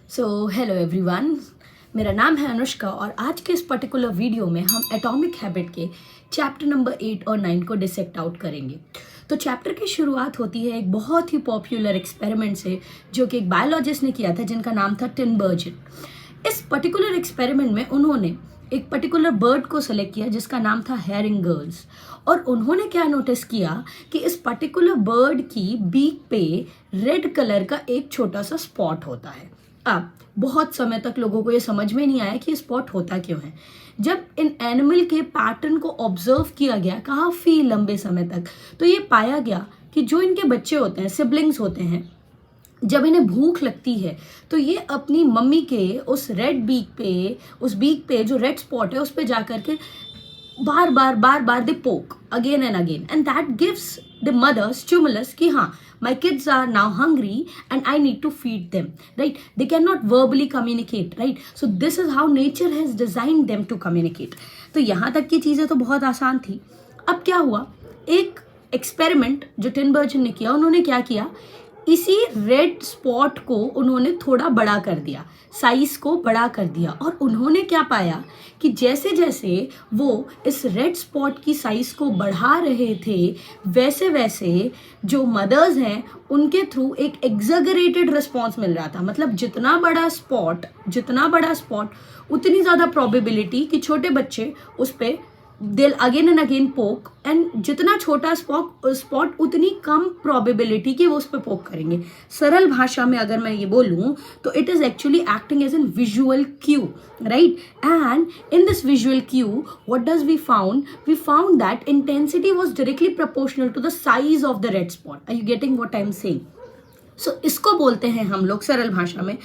So hello everyone, मेरा नाम है अनुष्का और आज के इस पर्टिकुलर वीडियो में हम एटॉमिक हैबिट के चैप्टर नंबर 8 और 9 को डिसेक्ट आउट करेंगे। तो चैप्टर की शुरुआत होती है एक बहुत ही पॉपुलर एक्सपेरिमेंट से जो कि एक बायोलॉजिस्ट ने किया था जिनका नाम था टिनबर्जन। इस पर्टिकुलर एक्सपेरिमेंट में उन्होंने एक पर्टिकुलर बर्ड को सेलेक्ट किया जिसका नाम था हेरिंग गर्ल्स, और उन्होंने क्या नोटिस किया कि इस पर्टिकुलर बर्ड की बीक पे रेड कलर का एक छोटा सा स्पॉट होता है। अब बहुत समय तक लोगों को ये समझ में नहीं आया कि ये स्पॉट होता क्यों है। जब इन एनिमल के पैटर्न को ऑब्जर्व किया गया काफ़ी लंबे समय तक, तो ये पाया गया कि जो इनके बच्चे होते हैं, सिबलिंग्स होते हैं, जब इन्हें भूख लगती है तो ये अपनी मम्मी के उस रेड बीक पे जो रेड स्पॉट है उस पे जा करके बार बार दे पोक again and again, and that gives the mother stimulus कि हाँ, my kids are now hungry and I need to feed them, right? They cannot verbally communicate, right? So this is how nature has designed them to communicate. तो यहाँ तक की चीज़ें तो बहुत आसान थी। अब क्या हुआ, एक एक्सपेरिमेंट जो टिनबर्जन ने किया, उन्होंने क्या किया, इसी रेड स्पॉट को उन्होंने थोड़ा बड़ा कर दिया, साइज को बड़ा कर दिया, और उन्होंने क्या पाया कि जैसे जैसे वो इस रेड स्पॉट की साइज को बढ़ा रहे थे वैसे वैसे जो मदर्स हैं उनके थ्रू एक एग्जैगरेटेड रिस्पॉन्स मिल रहा था। मतलब जितना बड़ा स्पॉट उतनी ज़्यादा प्रोबेबिलिटी कि छोटे बच्चे उस पर दिल अगेन एंड अगेन पोक, एंड जितना छोटा स्पॉट उतनी कम प्रोबेबिलिटी कि वो उस पर पोक करेंगे। सरल भाषा में अगर मैं ये बोलूँ तो it is actually acting as an visual cue, right? And in this visual cue what does we found that intensity was directly proportional to the size of the red spot. Are you getting what I am saying? So इसको बोलते हैं हम लोग सरल भाषा में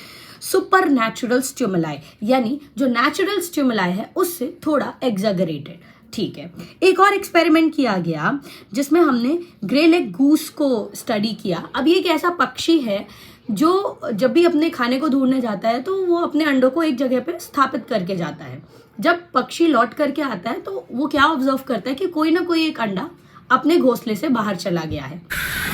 super natural stimuli, यानी जो नेचुरल स्टिमुलाई है उससे थोड़ा एग्जैगरेटेड। ठीक है, एक और एक्सपेरिमेंट किया गया जिसमें हमने ग्रे लेग गूस को स्टडी किया। अब ये एक ऐसा पक्षी है जो जब भी अपने खाने को ढूंढने जाता है तो वो अपने अंडों को एक जगह पे स्थापित करके जाता है। जब पक्षी लौट करके आता है तो वो क्या ऑब्जर्व करता है कि कोई ना कोई एक अंडा अपने घोंसले से बाहर चला गया है।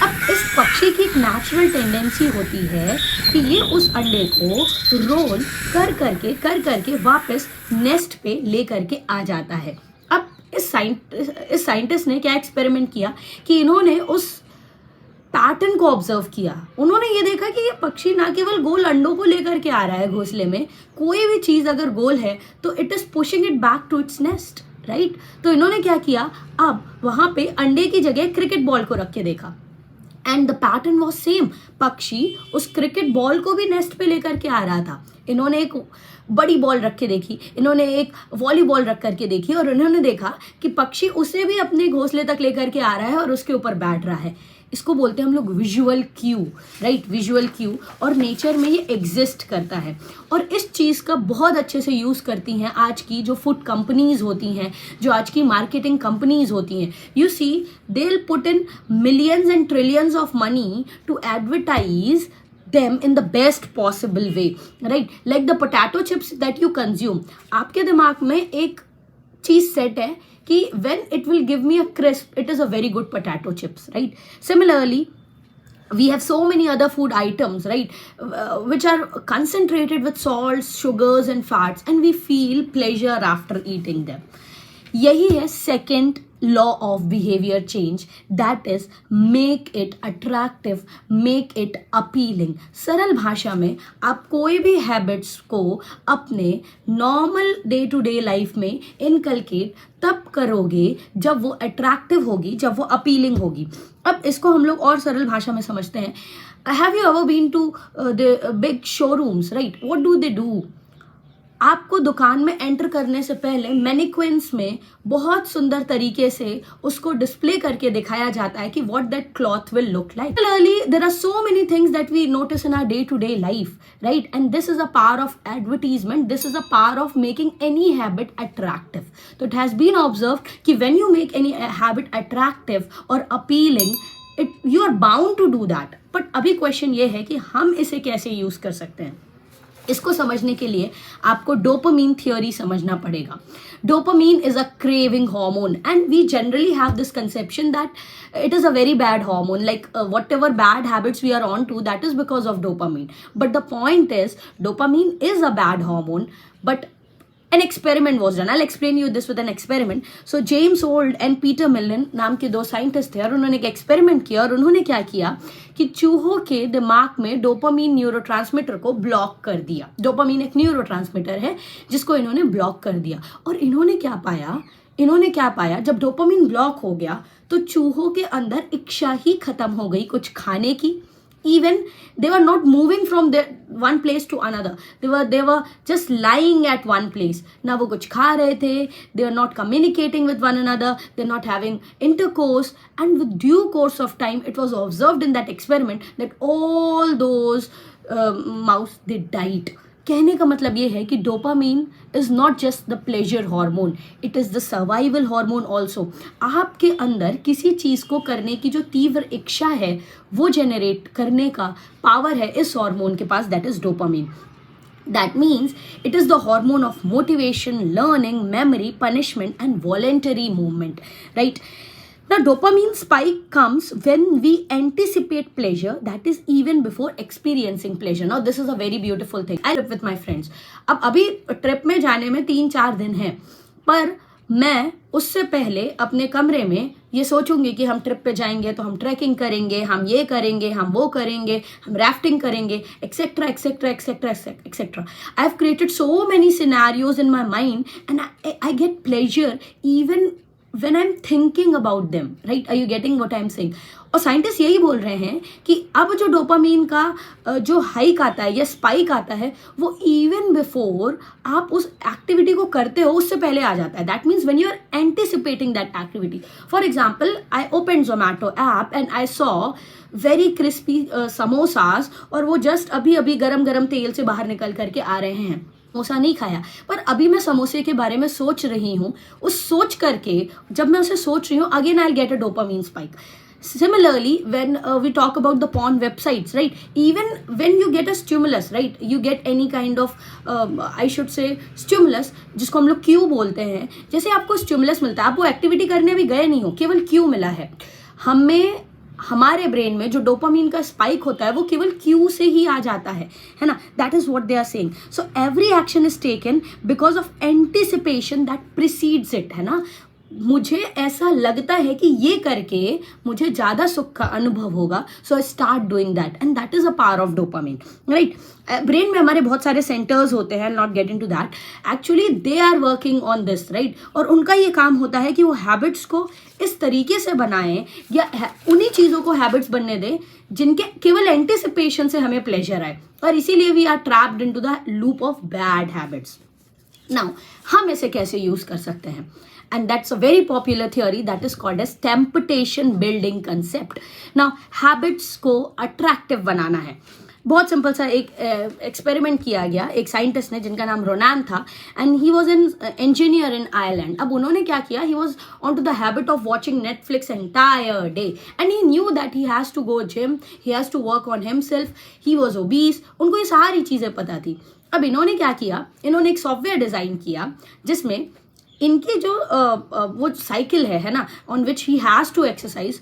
अब इस पक्षी की एक नेचुरल टेंडेंसी होती है कि ये उस अंडे को रोल कर करके वापस नेस्ट पे ले करके आ जाता है। अब इस साइंटिस्ट ने क्या एक्सपेरिमेंट किया कि इन्होंने उस पैटर्न को ऑब्जर्व किया। उन्होंने ये देखा कि ये पक्षी ना केवल गोल अंडों को लेकर के आ रहा है घोंसले में, कोई भी चीज़ अगर गोल है तो it is pushing it back to its nest, right? तो इन्होंने क्या किया, अब वहाँ पे अंडे की जगह क्रिकेट बॉल को रख के देखा, and the pattern was same. पक्षी उस क्रिकेट बॉल को भी नेस्ट पे लेकर के आ रहा था। इन्होंने एक बड़ी बॉल रख के देखी, इन्होंने एक वॉलीबॉल रख करके देखी, और इन्होंने देखा कि पक्षी उसे भी अपने घोंसले तक लेकर के आ रहा है और उसके ऊपर बैठ रहा है। इसको बोलते हैं हम लोग visual cue, right? Visual Q, और नेचर में ये एग्जिस्ट करता है। और इस चीज़ का बहुत अच्छे से यूज़ करती हैं आज की जो फूड कंपनीज होती हैं, जो आज की मार्केटिंग कंपनीज होती हैं। You see, they will put in millions and trillions of money to advertise them in the best possible way, right? Like the potato chips that you consume, आपके दिमाग में एक चीज सेट है कि when it will give me a crisp, it is a very good potato chips, right? Similarly, we have so many other food items, right, which are concentrated with salts, sugars and fats, and we feel pleasure after eating them. यही है second law of behaviour change, that is make it attractive, make it appealing. सरल भाषा में आप कोई भी habits को अपने normal day to day life में इनकलकेट तब करोगे जब वो अट्रैक्टिव होगी, जब वो अपीलिंग होगी। अब इसको हम लोग और सरल भाषा में समझते हैं। Have you ever been to the big showrooms, right? What do they do? आपको दुकान में एंटर करने से पहले मैनिक्विन्स में बहुत सुंदर तरीके से उसको डिस्प्ले करके दिखाया जाता है कि what that cloth will look like. Similarly there are so many things that we notice in our day to day life, right? And this is a power of advertisement, this is a power of making any habit attractive. तो it has been observed कि when you make any habit attractive और appealing, you are bound to do that. But अभी question ये है कि हम इसे कैसे यूज कर सकते हैं। इसको समझने के लिए आपको डोपामीन थियोरी समझना पड़ेगा. Dopamine is a craving hormone, and we generally have this conception that it is a very bad hormone, like whatever bad habits we are on to, that is because of dopamine. But the point is, dopamine is a bad hormone, but an experiment was done. I'll explain you this with an experiment. So James Holt and Peter Millen नाम के दो scientist थे और उन्होंने एक experiment किया और उन्होंने क्या किया कि चूहों के दिमाग में डोपामीन न्यूरोट्रांसमीटर को ब्लॉक कर दिया. डोपामीन एक न्यूरोट्रांसमीटर है जिसको इन्होंने ब्लॉक कर दिया. और इन्होंने क्या पाया जब डोपामीन ब्लॉक हो गया तो चूहों के अंदर इच्छा ही खत्म हो गई कुछ खाने की. Even they were not moving from one place to another. They were just lying at one place. ना वो कुछ खा रहे थे. They are not communicating with one another. They're not having intercourse. And with due course of time, it was observed in that experiment that all those mouse they died. कहने का मतलब ये है कि dopamine is not just the pleasure hormone, it is the survival hormone also. आपके अंदर किसी चीज को करने की जो तीव्र इच्छा है वो जेनरेट करने का पावर है इस हार्मोन के पास, that is dopamine. That means it is the hormone of motivation, learning, memory, punishment and voluntary movement, right? Now, dopamine spike comes when we anticipate pleasure, that is even before experiencing pleasure. Now, this is a very beautiful thing. I trip with my friends. अब अभी trip में जाने में 3-4 दिन हैं, पर मैं उससे पहले अपने कमरे में ये सोचूंगी कि हम ट्रिप पे जाएंगे तो हम ट्रैकिंग करेंगे, हम ये करेंगे, हम वो करेंगे, हम राफ्टिंग करेंगे, etcetera etcetera etcetera etcetera. I have created so many scenarios in my mind and I get pleasure even when I'm thinking about them, right? Are you getting what I'm saying? और scientist यही बोल रहे हैं कि अब जो dopamine का जो हाइक आता है या स्पाइक आता है वो इवन बिफोर आप उस एक्टिविटी को करते हो उससे पहले आ जाता है. That means when you are anticipating that activity. For example, I open Zomato app and I saw very crispy samosas और वो जस्ट अभी अभी गरम गरम तेल से बाहर निकल करके आ रहे हैं. समोसा नहीं खाया पर अभी मैं समोसे के बारे में सोच रही हूँ. उस सोच करके जब मैं उसे सोच रही हूँ, again I get a dopamine spike. Similarly, when we talk about the porn websites, right? Even when you get a stimulus, right? You get any kind of, I should say, stimulus, जिसको हम लोग Q बोलते हैं. जैसे आपको stimulus मिलता है, आप वो एक्टिविटी करने भी गए नहीं हो, केवल क्यू मिला है. हमें हमारे ब्रेन में जो डोपामीन का स्पाइक होता है वो केवल क्यू से ही आ जाता है ना. That is what they are saying. So every action is taken because of anticipation that precedes it, है ना. मुझे ऐसा लगता है कि ये करके मुझे ज़्यादा सुख का अनुभव होगा, so I start doing that and that is a power of dopamine, right. Brain में हमारे बहुत सारे सेंटर्स होते हैं, not get into that. Actually they are working on this, right. और उनका ये काम होता है कि वो हैबिट्स को इस तरीके से बनाएं या उन्हीं चीज़ों को हैबिट्स बनने दें जिनके केवल एंटिसिपेशन से हमें प्लेजर आए. और इसीलिए we are trapped into the loop of bad habits. Now हम इसे कैसे यूज कर सकते हैं? And that's a very popular theory that is called as temptation building concept. Now, habits को attractive बनाना है. बहुत सिंपल सा एक एक्सपेरिमेंट किया गया एक साइंटिस्ट ने जिनका नाम रोनान था, and he was an engineer in Ireland. अब उन्होंने क्या किया, he was on to the habit of watching Netflix entire day and he knew that he has to go gym, he has to work on himself, he was obese. उनको ये सारी चीज़ें पता थी. अब इन्होंने क्या किया, इन्होंने एक सॉफ्टवेयर डिज़ाइन किया जिसमें इनकी जो वो साइकिल है ना, on which he has to exercise,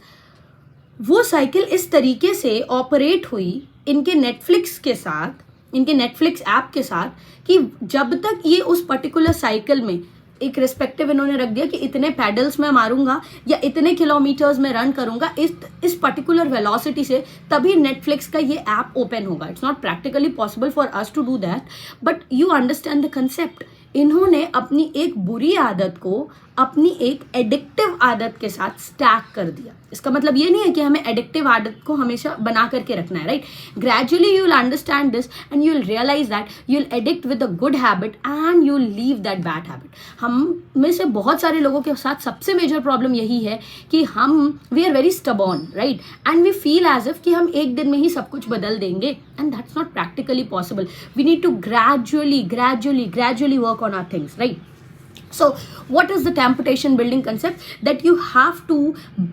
वो साइकिल इस तरीके से ऑपरेट हुई इनके नेटफ्लिक्स के साथ, इनके नेटफ्लिक्स ऐप के साथ, कि जब तक ये उस पर्टिकुलर साइकिल में एक रिस्पेक्टिव इन्होंने रख दिया कि इतने पैडल्स में मारूंगा या इतने किलोमीटर्स में रन करूंगा इस पर्टिकुलर वेलोसिटी से, तभी नेटफ्लिक्स का ये ऐप ओपन होगा. It's not practically possible for us to do that, but you understand the concept. इन्होंने अपनी एक बुरी आदत को अपनी एक एडिक्टिव आदत के साथ स्टैक कर दिया. इसका मतलब ये नहीं है कि हमें एडिक्टिव आदत को हमेशा बना करके रखना है, right. Gradually you will understand this and you will realise that you will addict with a good habit and you will leave that bad habit. हम में से बहुत सारे लोगों के साथ सबसे मेजर प्रॉब्लम यही है कि we are very stubborn, right, and we feel as if कि हम एक दिन में ही सब कुछ बदल देंगे, and that's not practically possible. We need to gradually work on our things, right? So what is the temptation building concept? That you have to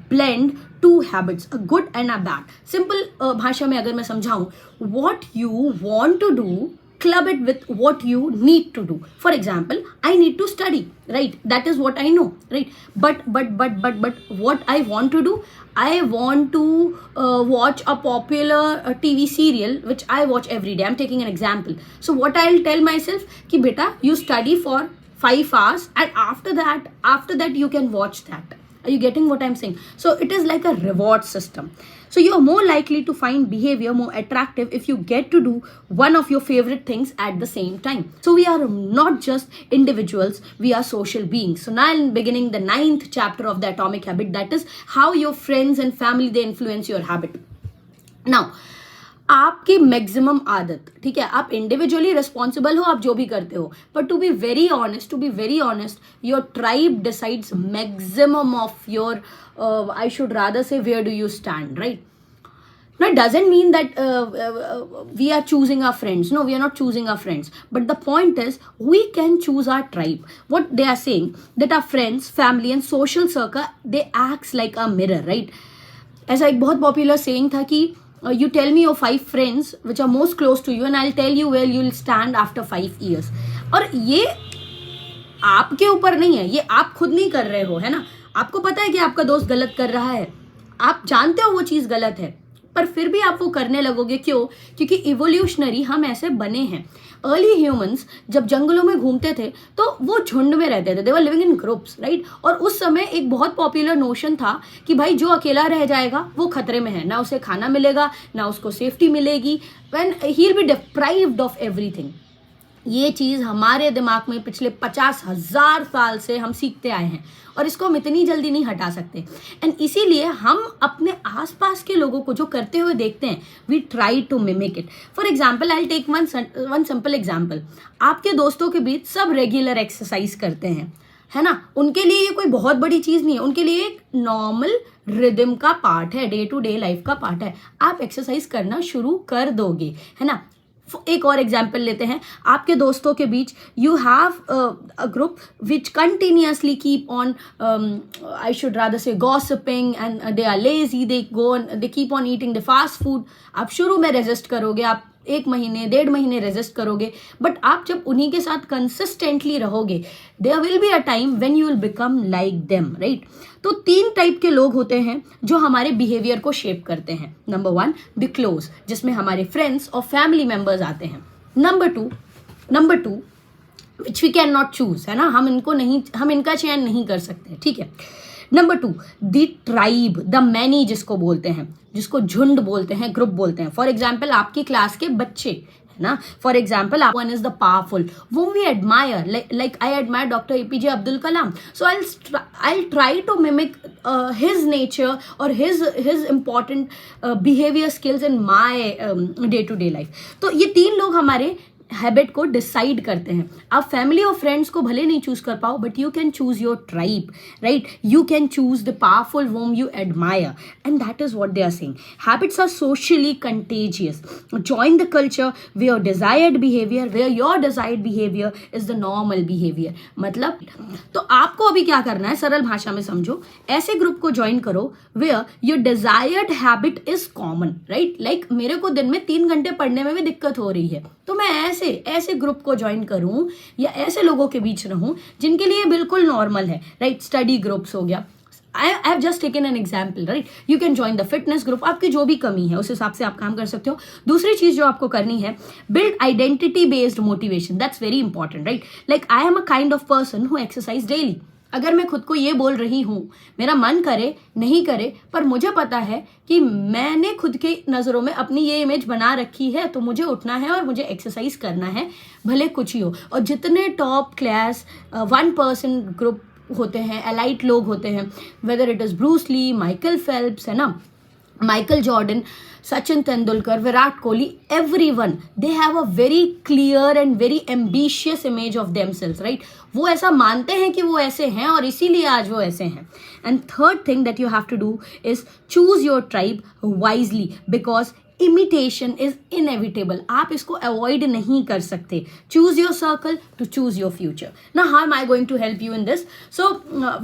blend two habits, a good and a bad. Simple भाषा में अगर मैं समझाऊं, what you want to do club it with what you need to do. For example, I need to study, right? That is what I know, right? But what I want to do, I want to watch a popular TV serial which I watch every day. I'm taking an example. So what I'll tell myself ki beta, you study for 5 hours and after that you can watch that. Are you getting what I'm saying? So it is like a reward system. So you're more likely to find behavior more attractive if you get to do one of your favorite things at the same time. So we are not just individuals, we are social beings. So now I'm beginning the 9th chapter of the Atomic Habit, that is how your friends and family, they influence your habit. Now, आपकी maximum आदत, ठीक है, आप individually responsible हो, आप जो भी करते हो, but to be very honest, your tribe decides maximum of your, I should rather say, where do you stand, right? Now, it doesn't mean that we are choosing our friends. No, we are not choosing our friends. But the point is, we can choose our tribe. What they are saying, that our friends, family and social circle, they acts like a mirror, right? ऐसा एक बहुत popular saying था कि you tell me your 5 friends which are most close to you and I'll tell you where you'll stand after 5 years. और ये आपके ऊपर नहीं है, ये आप खुद नहीं कर रहे हो, है ना? आपको पता है कि आपका दोस्त गलत कर रहा है, आप जानते हो वो चीज़ गलत है, पर फिर भी आप वो करने लगोगे. क्यों? क्योंकि इवोल्यूशनरी हम ऐसे बने हैं. अर्ली ह्यूमंस जब जंगलों में घूमते थे तो वो झुंड में रहते थे, they were living in groups, right? और उस समय एक बहुत पॉपुलर नोशन था कि भाई जो अकेला रह जाएगा वो खतरे में है, ना उसे खाना मिलेगा, ना उसको सेफ्टी मिलेगी, when he will be deprived of everything. ये चीज़ हमारे दिमाग में पिछले 50,000 साल से हम सीखते आए हैं और इसको हम इतनी जल्दी नहीं हटा सकते. एंड इसीलिए हम अपने आसपास के लोगों को जो करते हुए देखते हैं, we try to mimic it. For example, I take one simple example. आपके दोस्तों के बीच सब रेगुलर एक्सरसाइज करते हैं, है ना? उनके लिए ये कोई बहुत बड़ी चीज़ नहीं है, उनके लिए एक नॉर्मल रिदम का पार्ट है, डे टू डे लाइफ का पार्ट है. आप एक्सरसाइज करना शुरू कर दोगे, है ना? एक और एग्जाम्पल लेते हैं. आपके दोस्तों के बीच you have a group which continuously keep on, I should rather say, gossiping and they are lazy, they keep on eating the fast food. आप शुरू में रेजिस्ट करोगे, आप 1 महीने 1.5 महीने रेजिस्ट करोगे, बट आप जब उन्हीं के साथ कंसिस्टेंटली रहोगे, there will be a time when you will become like them, right? तो 3 टाइप के लोग होते हैं जो हमारे बिहेवियर को शेप करते हैं. नंबर 1, द क्लोज, जिसमें हमारे फ्रेंड्स और फैमिली मेंबर्स आते हैं. Number two which we can not choose, है ना? हम इनका चयन नहीं कर सकते, ठीक है? Number 2, the tribe, the many जिसको बोलते हैं, जिसको झुंड बोलते हैं, ग्रुप बोलते हैं. फॉर एग्जाम्पल, आपकी क्लास के बच्चे, है ना? For example, one is the powerful whom we admire, like I admire Dr. APJ Abdul Kalam. So I'll try to mimic his nature or his important behavior skills in my day to day life. तो ये 3 लोग हमारे habit को decide करते हैं. आप family और friends को भले नहीं चूज कर पाओ, but you can choose your tribe, right? You can choose the powerful whom you admire, and that is what they are saying. Habits are socially contagious. Join the culture where your desired behaviour is the normal behaviour. मतलब, तो आपको अभी क्या करना है, सरल भाषा में समझो. ऐसे ग्रुप को ज्वाइन करो where your desired habit is common, right? Like मेरे को दिन में 3 घंटे पढ़ने में भी दिक्कत हो रही है, तो मैं ऐसे ग्रुप को ज्वाइन करूं या ऐसे लोगों के बीच रहूं जिनके लिए बिल्कुल नॉर्मल है, राइट? स्टडी ग्रुप्स हो गया. I have just taken an example, right? You can join the fitness group. आपकी जो भी कमी है उस हिसाब से आप काम कर सकते हो. दूसरी चीज जो आपको करनी है, build identity based motivation. That's very important, right? Like I am a kind of person who exercise daily. अगर मैं खुद को ये बोल रही हूँ, मेरा मन करे नहीं करे, पर मुझे पता है कि मैंने खुद के नज़रों में अपनी ये इमेज बना रखी है, तो मुझे उठना है और मुझे एक्सरसाइज करना है, भले कुछ ही हो. और जितने टॉप क्लास 1% ग्रुप होते हैं, एलाइट लोग होते हैं, whether it is Bruce Lee, Michael Phelps, है ना, Michael Jordan, Sachin Tendulkar, Virat Kohli, everyone, they have a very clear and very ambitious image of themselves, right? वो ऐसा मानते हैं कि वो ऐसे हैं और इसीलिए आज वो ऐसे हैं. And third thing that you have to do is choose your tribe wisely, because imitation is inevitable. आप इसको avoid नहीं कर सकते. Choose your circle to choose your future. Now, how am I going to help you in this? So,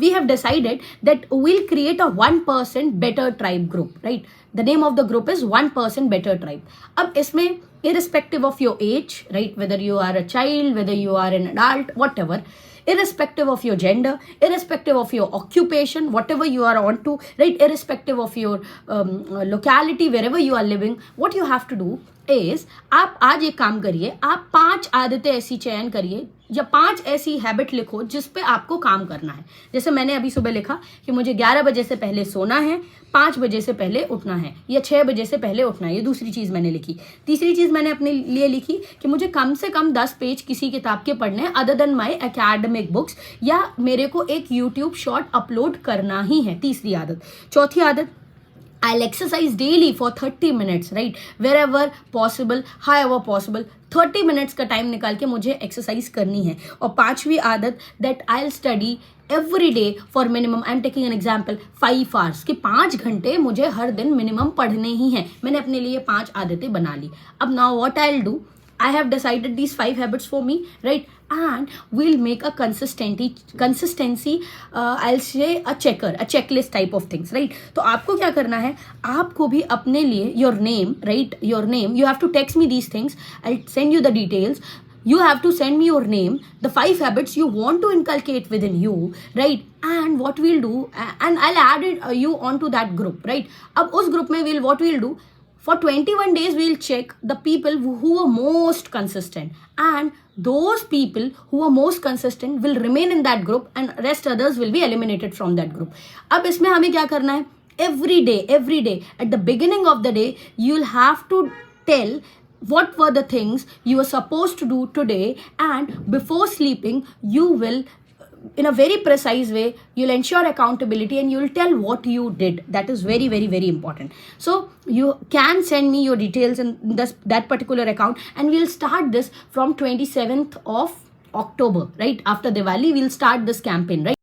we have decided that we'll create a 1% better tribe group, right? The name of the group is 1% better tribe. अब इसमें irrespective of your age, right? Whether you are a child, whether you are an adult, whatever, irrespective of your gender, irrespective of your occupation, whatever you are on to, right? Irrespective of your locality, wherever you are living, what you have to do is, आप आज एक काम करिए, आप 5 आदतें ऐसी चयन करिए या 5 ऐसी हैबिट लिखो जिस पे आपको काम करना है. जैसे मैंने अभी सुबह लिखा कि मुझे 11 बजे से पहले सोना है, 5 बजे से पहले उठना है या 6 बजे से पहले उठना है. ये दूसरी चीज़ मैंने लिखी. तीसरी चीज़ मैंने अपने लिए लिखी कि मुझे कम से कम 10 पेज किसी किताब के पढ़ने हैं अदर देन माई एकेडमिक बुक्स, या मेरे को एक यूट्यूब शॉर्ट अपलोड करना ही है. तीसरी आदत. चौथी आदत, I'll exercise daily for 30 minutes, right? Wherever possible, however possible, 30 minutes का टाइम निकाल के मुझे एक्सरसाइज करनी है. और पांचवी आदत, that I'll study every day for minimum, I'm taking an example, 5 hours, कि 5 घंटे मुझे हर दिन मिनिमम पढ़ने ही हैं. मैंने अपने लिए 5 आदतें बना ली. अब now what I'll do, I have decided these 5 habits for me, right? And we'll make a consistency, I'll say a checklist type of things, right? तो आपको क्या करना है, आपको भी अपने लिए your name, right? Your name, you have to text me these things. I'll send you the details. You have to send me your name, the 5 habits you want to inculcate within you, right? And what we'll do, and I'll add you onto that group, right? अब उस group में what we'll do, for 21 days, we'll check the people who are most consistent, and those people who are most consistent will remain in that group, and rest others will be eliminated from that group. अब इसमें हमें क्या करना है? Every day, at the beginning of the day, you'll have to tell what were the things you were supposed to do today, and before sleeping, you will, in a very precise way, you'll ensure accountability and you'll tell what you did. That is very, very, very important. So you can send me your details in that particular account, and we'll start this from 27th of October, right? After Diwali, we'll start this campaign, right?